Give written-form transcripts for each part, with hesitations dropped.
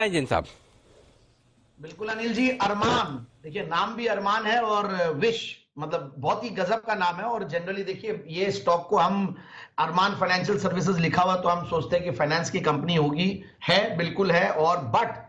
जैन साहब। बिल्कुल अनिल जी, अरमान देखिए, नाम भी अरमान है और विश मतलब बहुत ही गजब का नाम है। और जनरली देखिए, ये स्टॉक को हम अरमान फाइनेंशियल सर्विसेज लिखा हुआ तो हम सोचते हैं कि फाइनेंस की कंपनी होगी, है बिल्कुल है। और बट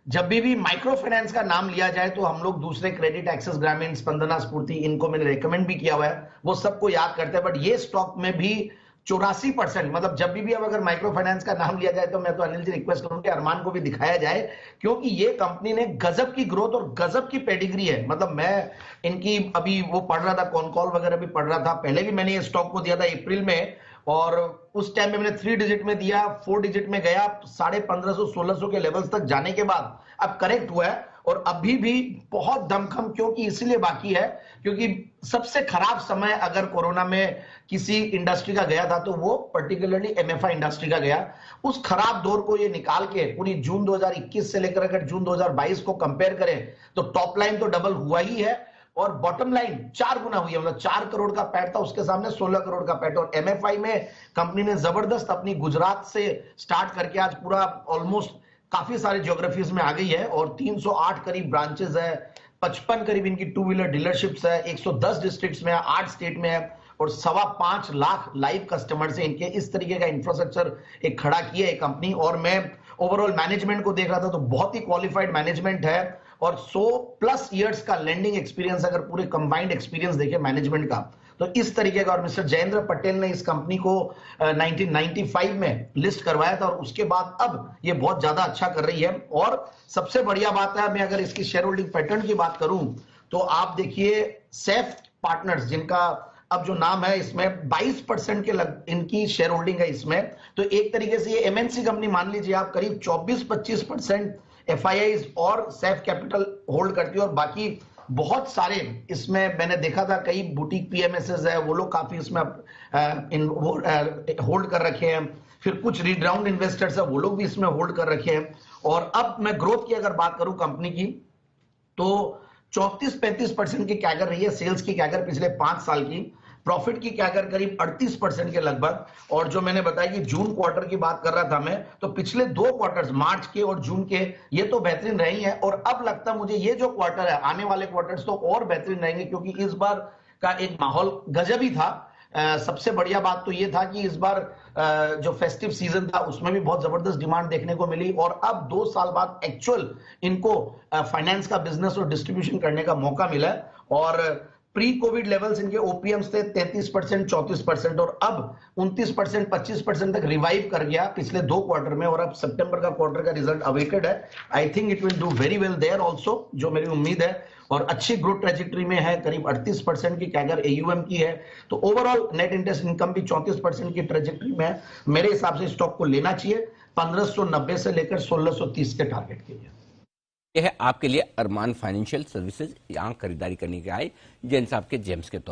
जब भी माइक्रो फाइनेंस का नाम लिया जाए तो हम लोग दूसरे क्रेडिट, एक्सिस ग्रामीण, स्पंदना स्फूर्ति, इनको मैंने रेकमेंड भी किया हुआ है, वो सबको याद करते हैं। बट ये स्टॉक में भी 84%, मतलब जब भी अब अगर माइक्रो फाइनेंस का नाम लिया जाए तो मैं तो अनिल जी रिक्वेस्ट करूंगा अरमान को भी दिखाया जाए, क्योंकि ये कंपनी ने गजब की ग्रोथ और गजब की पेडिग्री है। मतलब मैं इनकी अभी वो पढ़ रहा था, कॉन कॉल वगैरह भी पढ़ रहा था, पहले भी मैंने ये स्टॉक को दिया था अप्रैल में, और उस टाइम में मैंने 3 डिजिट में दिया, 4 डिजिट में गया, 1550-1600 के लेवल्स तक जाने के बाद अब करेक्ट हुआ है। और अभी भी बहुत दमखम, क्योंकि इसलिए बाकी है क्योंकि सबसे खराब समय अगर कोरोना में किसी इंडस्ट्री का गया था तो वो पर्टिकुलरली एमएफआई इंडस्ट्री का गया। उस खराब दौर को ये निकाल के पूरी जून 2021 से लेकर अगर जून 2022 को कंपेयर करें तो टॉप लाइन तो डबल हुआ ही है और बॉटम लाइन 4 गुना हुई है। मतलब 4 करोड़ का पैट था, उसके सामने 16 करोड़ का पैट। और एमएफआई में कंपनी ने जबरदस्त अपनी गुजरात से स्टार्ट करके आज पूरा ऑलमोस्ट काफी सारे ज्योग्राफीज में आ गई है और 308 करीब ब्रांचेस है, 55 करीब इनकी 2 व्हीलर डीलरशिप्स है, 110 डिस्ट्रिक्ट्स में है, 8 स्टेट में है और 5.25 लाख लाइव कस्टमर्स है इनके। इस तरीके का इंफ्रास्ट्रक्चर एक खड़ा किया है कंपनी। और मैं ओवरऑल मैनेजमेंट को देख रहा था तो बहुत ही क्वालिफाइड मैनेजमेंट है और 100+ इयर्स का लैंडिंग एक्सपीरियंस, अगर पूरे कंबाइंड एक्सपीरियंस देखे मैनेजमेंट का तो इस तरीके का। और मिस्टर जयेंद्र पटेल ने इस कंपनी को 1995 में लिस्ट करवाया था और उसके बाद अब ये बहुत ज्यादा अच्छा कर रही है। और सबसे बढ़िया बात है, मैं अगर इसकी शेयर होल्डिंग पैटर्न की बात करूं तो आप देखिए सैफ पार्टनर्स, जिनका अब जो नाम है, इसमें 22% के इनकी शेयर होल्डिंग है इसमें। तो एक तरीके से ये एमएनसी कंपनी मान लीजिए आप, करीब 24-25% एफआईआई और सैफ कैपिटल होल्ड करती है। और बाकी बहुत सारे इसमें मैंने देखा था, कई बुटीक पीएमएसएस है, वो लोग काफी इसमें होल्ड कर रखे हैं। फिर कुछ रीड-राउंड इन्वेस्टर्स है, वो लोग भी इसमें होल्ड कर रखे हैं। और अब मैं ग्रोथ की अगर बात करूं कंपनी की तो 34-35% की कैगर रही है सेल्स की कैगर पिछले 5 साल की, प्रॉफिट की कैगर करीब 38% के लगभग। और जो मैंने बताया कि जून क्वार्टर की बात कर रहा था मैं, तो पिछले 2 क्वार्टर्स मार्च के और जून के ये तो बेहतरीन रही हैं और अब लगता है मुझे ये जो क्वार्टर है, आने वाले क्वार्टर्स तो और बेहतरीन रहेंगे, क्योंकि इस बार का एक माहौल गजब ही था। सबसे बढ़िया बात तो ये था कि इस बार जो फेस्टिव सीजन था उसमें भी बहुत जबरदस्त डिमांड देखने को मिली और अब 2 साल बाद एक्चुअल इनको फाइनेंस का बिजनेस और डिस्ट्रीब्यूशन करने का मौका मिला है। और प्री कोविड लेवल्स इनके ओपीएम्स थे 33%, 34% और अब 29%, 25% तक रिवाइव कर गया पिछले 2 क्वार्टर में। और अब सितंबर का क्वार्टर का रिजल्ट अवेटेड है। I think it will do very well there also, जो मेरी उम्मीद है। और अच्छी ग्रोथ ट्रेजेक्टरी में है, करीब 38% की कैगर एयूएम की है। तो ओवरऑल नेट इंटरेस्ट इनकम भी 34% की ट्रेजेक्टरी में है। मेरे हिसाब से स्टॉक को लेना चाहिए 1590 से लेकर 1630 के टारगेट के लिए। यह है आपके लिए अरमान फाइनेंशियल सर्विसेज, यहां खरीदारी करने के आए जैन साहब के जेम्स के तौर